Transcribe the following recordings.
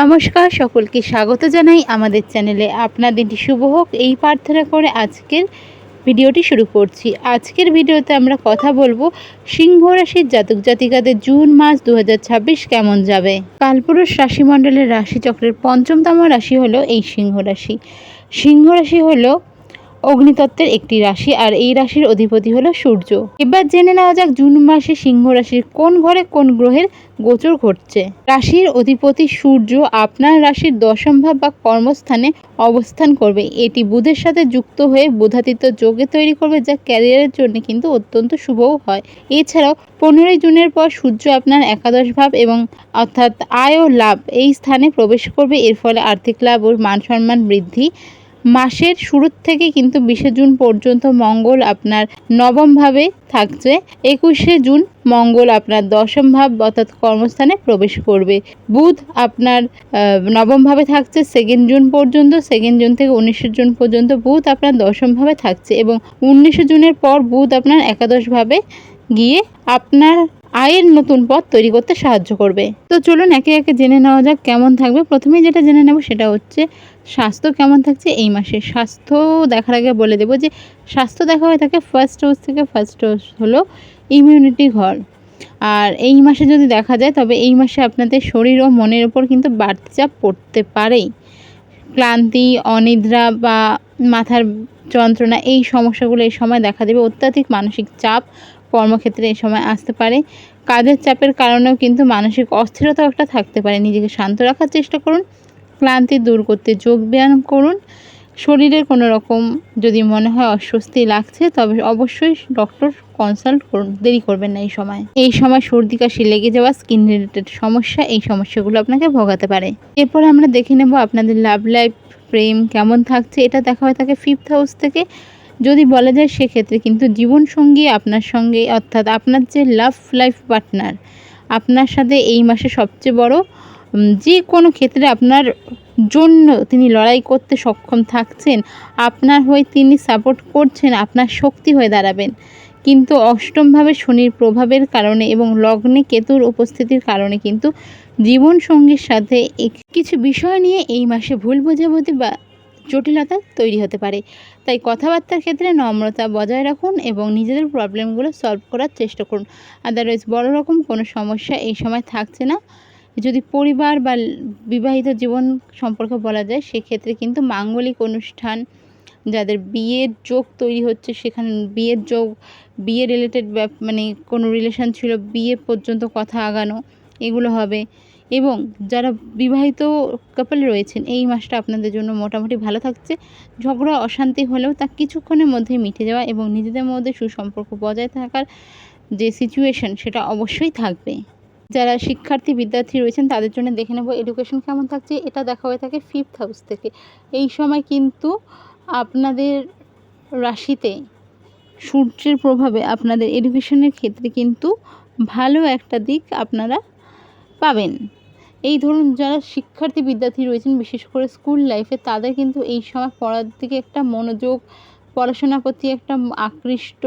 নমস্কার, সকলকে স্বাগত জানাই আমাদের চ্যানেলে। আপনার দিনটি শুভ হোক এই প্রার্থনা করে আজকের ভিডিওটি শুরু করছি। আজকের ভিডিওতে আমরা কথা বলবো সিংহ রাশির জাতক জাতিকাদের জুন মাস 2026 কেমন যাবে। কালপুরুষ রাশিমণ্ডলের রাশিচক্রের পঞ্চমতম রাশি হলো এই সিংহ রাশি। সিংহ রাশি হলো অগ্নিতত্ত্বের একটি রাশি, আর এই রাশির অধিপতি হলো সূর্য। এবার জেনে নেওয়া যাক জুন মাসে সিংহ রাশির কোন ঘরে কোন গ্রহের গোচর ঘটছে। রাশির অধিপতি সূর্য আপনার রাশির দশম ভাব বা কর্মস্থানে অবস্থান করবে। এটি বুধের সাথে যুক্ত হয়ে বুধাদিত্য যোগে তৈরি করবে, যা ক্যারিয়ারের জন্য কিন্তু অত্যন্ত শুভও হয়। এছাড়াও 15 জুনের পর সূর্য আপনার একাদশ ভাব এবং অর্থাৎ আয় ও লাভ এই স্থানে প্রবেশ করবে। এর ফলে আর্থিক লাভ ও মান সম্মান বৃদ্ধি। মাসের শুরুর থেকে কিন্তু 20 জুন পর্যন্ত মঙ্গল আপনার নবম ভাবে থাকছে। 21 জুন মঙ্গল আপনার দশম ভাব অর্থাৎ কর্মস্থানে প্রবেশ করবে। বুধ আপনার নবম ভাবে থাকছে 2 জুন পর্যন্ত। 2 জুন থেকে 19 জুন পর্যন্ত বুধ আপনার দশম ভাবে থাকছে এবং 19 জুনের পর বুধ আপনার একাদশ ভাবে গিয়ে আপনার আয়ের নতুন পথ তৈরি করতে সাহায্য করবে। তো চলুন একে একে জেনে নেওয়া যাক কেমন থাকবে। প্রথমেই যেটা জেনে নেব সেটা হচ্ছে স্বাস্থ্য কেমন থাকছে এই মাসে। স্বাস্থ্য দেখার আগে বলে দেবো যে স্বাস্থ্য দেখা হয়ে থাকে ফার্স্ট হাউস থেকে। ফার্স্ট হাউস হলো ইমিউনিটি ঘর, আর এই মাসে যদি দেখা যায় তবে এই মাসে আপনাদের শরীর ও মনের ওপর কিন্তু বাড়তি চাপ পড়তে পারেই। ক্লান্তি, অনিদ্রা বা মাথার যন্ত্রণা এই সমস্যাগুলো এই সময় দেখা দেবে। অত্যাধিক মানসিক চাপ কর্মক্ষেত্রে এই সময় আসতে পারে। কাজের চাপের কারণেও কিন্তু মানসিক অস্থিরতা একটা থাকতে পারে। নিজেকে শান্ত রাখার চেষ্টা করুন। ক্লান্তি দূর করতে যোগ ব্যায়াম করুন। শরীরের কোনো রকম যদি মনে হয় অস্বস্তি লাগছে তবে অবশ্যই ডক্টর কনসাল্ট করুন, দেরি করবেন না। এই সময় সর্দি কাশি লেগে যাওয়া, স্কিন রিলেটেড সমস্যা, এই সমস্যাগুলো আপনাকে ভোগাতে পারে। এরপরে আমরা দেখে নেব আপনাদের লাভ লাইফ, প্রেম কেমন থাকছে। এটা দেখা হয়ে থাকে 5th হাউস থেকে। যদি বলা যায় সেক্ষেত্রে কিন্তু জীবনসঙ্গী আপনার সঙ্গে অর্থাৎ আপনার যে লাভ লাইফ পার্টনার আপনার সাথে এই মাসে সবচেয়ে বড় যে কোনো ক্ষেত্রে আপনার জন্য তিনি লড়াই করতে সক্ষম থাকছেন। আপনার হয়ে তিনি সাপোর্ট করছেন, আপনার শক্তি হয়ে দাঁড়াবেন। কিন্তু অষ্টমভাবে শনির প্রভাবের কারণে এবং লগ্নে কেতুর উপস্থিতির কারণে কিন্তু জীবনসঙ্গীর সাথে কিছু বিষয় নিয়ে এই মাসে ভুল বোঝাবুঝি বা জটিলতা তৈরি হতে পারে। তাই কথাবার্তার ক্ষেত্রে নম্রতা বজায় রাখুন এবং নিজেদের প্রবলেমগুলো সলভ করার চেষ্টা করুন। আদারওয়াইজ বড় রকম কোনো সমস্যা এই সময় থাকছে না। যদি পরিবার বা বিবাহিত জীবন সম্পর্কে বলা যায় সেক্ষেত্রে কিন্তু মাঙ্গলিক অনুষ্ঠান, যাদের বিয়ের যোগ তৈরি হচ্ছে সেখানে বিয়ের যোগ, বিয়ে রিলেটেড মানে কোনো রিলেশন ছিল বিয়ে পর্যন্ত কথা আগানো, এগুলো হবে। এবং যারা বিবাহিত কাপল রয়েছেন এই মাসটা আপনাদের জন্য মোটামুটি ভালো থাকছে। ঝগড়া অশান্তি হলেও তা কিছুক্ষণের মধ্যেই মিটে যাওয়া এবং নিজেদের মধ্যে সুসম্পর্ক বজায় থাকার যে সিচুয়েশন সেটা অবশ্যই থাকবে। যারা শিক্ষার্থী বিদ্যার্থী রয়েছেন তাদের জন্য দেখে নেব এডুকেশন কেমন থাকছে। এটা দেখা হয়ে থাকে 5th হাউস থেকে। এই সময় কিন্তু আপনাদের রাশিতে সূর্যের প্রভাবে আপনাদের এডুকেশনের ক্ষেত্রে কিন্তু ভালো একটা দিক আপনারা পাবেন। এই ধরুন যারা শিক্ষার্থী বিদ্যার্থী রয়েছেন বিশেষ করে স্কুল লাইফে তাদের কিন্তু এই সময় পড়ার দিকে একটা মনোযোগ, পড়াশোনার প্রতি একটা আকৃষ্ট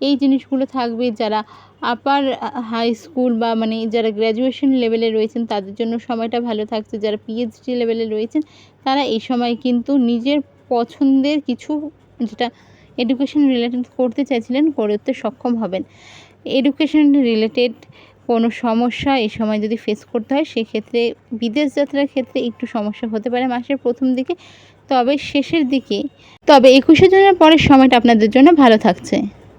এই জিনিসগুলো থাকবে। যারা আপার হাই স্কুল বা মানে যারা গ্র্যাজুয়েশন লেভেলে রয়েছেন তাদের জন্য সময়টা ভালো থাকছে। যারা পিএইচডি লেভেলে রয়েছেন তারা এই সময় কিন্তু নিজের পছন্দের কিছু যেটা এডুকেশন রিলেটেড করতে চাইছিলেন করতে সক্ষম হবেন। এডুকেশন রিলেটেড কোনো সমস্যা এই সময় যদি ফেস করতে হয় সেক্ষেত্রে বিদেশ যাত্রার ক্ষেত্রে একটু সমস্যা হতে পারে মাসের প্রথম দিকে, তবে শেষের দিকে 21 জনের পরের সময়টা আপনাদের জন্য ভালো থাকছে।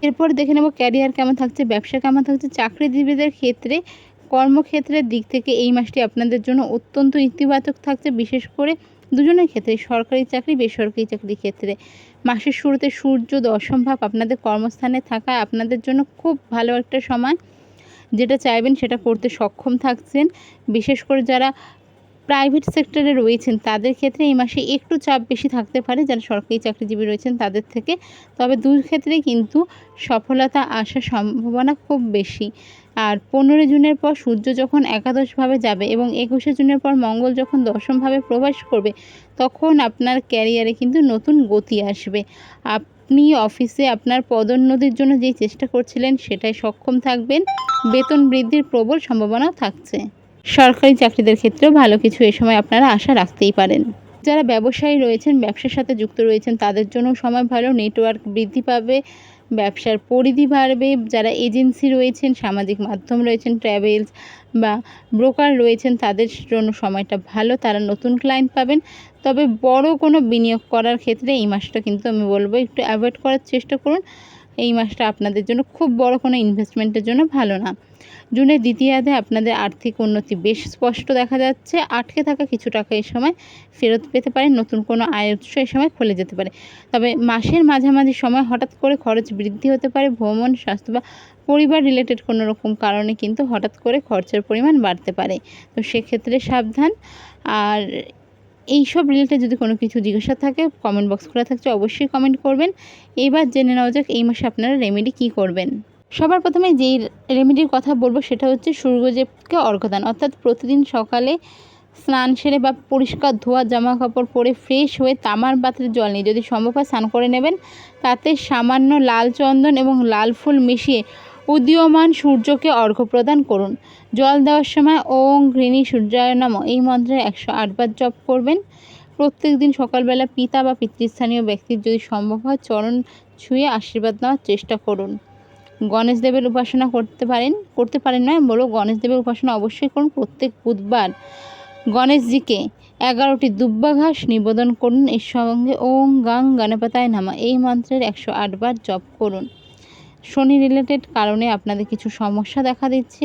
এরপর দেখে নেব ক্যারিয়ার কেমন থাকছে, ব্যবসা কেমন থাকছে। চাকরিজীবীদের ক্ষেত্রে কর্মক্ষেত্রের দিক থেকে এই মাসটি আপনাদের জন্য অত্যন্ত ইতিবাচক থাকছে, বিশেষ করে দুজনের ক্ষেত্রে, সরকারি চাকরি বেসরকারি চাকরির ক্ষেত্রে। মাসের শুরুতে সূর্য দশম ভাব আপনাদের কর্মস্থানে থাকা আপনাদের জন্য খুব ভালো একটা সময়। যেটা চাইবেন সেটা করতে সক্ষম থাকছেন। বিশেষ করে যারা প্রাইভেট সেক্টরে রয়েছেন তাদের ক্ষেত্রে এই মাসে একটু চাপ বেশি থাকতে পারে যারা সরকারি চাকরিজীবী রয়েছেন তাদের থেকে। তবে দুই ক্ষেত্রেই কিন্তু সফলতা আসার সম্ভাবনা খুব বেশি। আর 15 জুনের পর সূর্য যখন একাদশভাবে যাবে এবং 21 জুনের পর মঙ্গল যখন দশমভাবে প্রবেশ করবে তখন আপনার ক্যারিয়ারে কিন্তু নতুন গতি আসবে। আপনি অফিসে আপনার পদোন্নতির জন্য যেই চেষ্টা করছিলেন সেটাই সক্ষম থাকবেন। বেতন বৃদ্ধির প্রবল সম্ভাবনাও থাকছে। সরকারি চাকরিদের ক্ষেত্রেও ভালো কিছু এ সময় আপনারা আশা রাখতেই পারেন। যারা ব্যবসায়ী রয়েছেন, ব্যবসার সাথে যুক্ত রয়েছেন, তাদের জন্য সময় ভালো, নেটওয়ার্ক বৃদ্ধি পাবে, ব্যবসার পরিধি বাড়বে। যারা এজেন্সি রয়েছেন, সামাজিক মাধ্যম রয়েছেন, ট্রাভেলস বা ব্রোকার রয়েছেন, তাদের জন্য সময়টা ভালো, তারা নতুন ক্লায়েন্ট পাবেন। তবে বড় কোনো বিনিয়োগ করার ক্ষেত্রে এই মাসটা কিন্তু আমি বলবো একটু অ্যাভয়েড করার চেষ্টা করুন। এই মাসটা আপনাদের জন্য খুব বড় কোনো ইনভেস্টমেন্টের জন্য ভালো না। জুনের দ্বিতীয়ার্ধে আপনাদের আর্থিক উন্নতি বেশ স্পষ্ট দেখা যাচ্ছে। আটকে থাকা কিছু টাকা এই সময় ফেরত পেতে পারেন, নতুন কোনো আয়ের উৎস এই সময় খুলে যেতে পারে। তবে মাসের মাঝামাঝি সময় হঠাৎ করে খরচ বৃদ্ধি হতে পারে, ভ্রমণ, স্বাস্থ্য বা পরিবার রিলেটেড কোনো রকম কারণে কিন্তু হঠাৎ করে খরচের পরিমাণ বাড়তে পারে। তো সেক্ষেত্রে সাবধান। আর এইসব রিলেটেড যদি কোনো কিছু জিজ্ঞাসা থাকে, কমেন্ট বক্স খোলা থাকছে, অবশ্যই কমেন্ট করবেন। এবার জেনে নেওয়া যাক এই মাসে আপনারা রেমেডি কী করবেন। সবার প্রথমে যেই রেমেডির কথা বলবো সেটা হচ্ছে সূর্যদেবকে অর্ঘ্যদান, অর্থাৎ প্রতিদিন সকালে স্নান সেরে বা পরিষ্কার ধোয়া জামা কাপড় পরে ফ্রেশ হয়ে তামার পাত্রে জল নিয়ে যদি সম্ভব হয় স্নান করে নেবেন। তাতে সামান্য লাল চন্দন এবং লাল ফুল মিশিয়ে উদীয়মান সূর্যকে অর্ঘ্য প্রদান করুন। জল দেওয়ার সময় ওং ঘৃণী সূর্যায় নমঃ এই মন্ত্রে 108 বার জপ করবেন। প্রত্যেক দিন সকালবেলা পিতা বা পিতৃস্থানীয় ব্যক্তির যদি সম্ভব হয় চরণ ছুঁয়ে আশীর্বাদ নেওয়ার চেষ্টা করুন। গণেশ দেবের উপাসনা করতে পারেন নয় বলো, গণেশ দেবের উপাসনা অবশ্যই করুন। প্রত্যেক বুধবার গণেশজিকে 11টি দুব্বা ঘাস নিবেদন করুন। এর সঙ্গে ওং গাং গণপতায় নমঃ এই মন্ত্রের 108 বার জপ করুন। শনি রিলেটেড কারণে আপনাদের কিছু সমস্যা দেখা দিচ্ছে,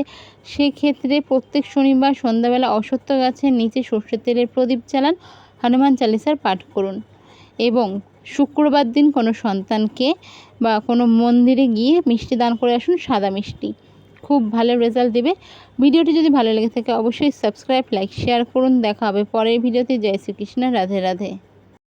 সেক্ষেত্রে প্রত্যেক শনিবার সন্ধ্যাবেলা অশ্বত্থ গাছের নিচে সর্ষের তেলের প্রদীপ জ্বালান, হনুমান চালিসার পাঠ করুন এবং শুক্রবার দিন কোনো সন্তানকে বা কোনো মন্দিরে গিয়ে মিষ্টি দান করে আসুন, সাদা মিষ্টি। খুব ভালো রেজাল্ট দেবে। ভিডিওটি যদি ভালো লেগে থাকে অবশ্যই সাবস্ক্রাইব, লাইক, শেয়ার করুন। দেখা হবে পরের ভিডিওতে। জয় শ্রীকৃষ্ণ, রাধে রাধে।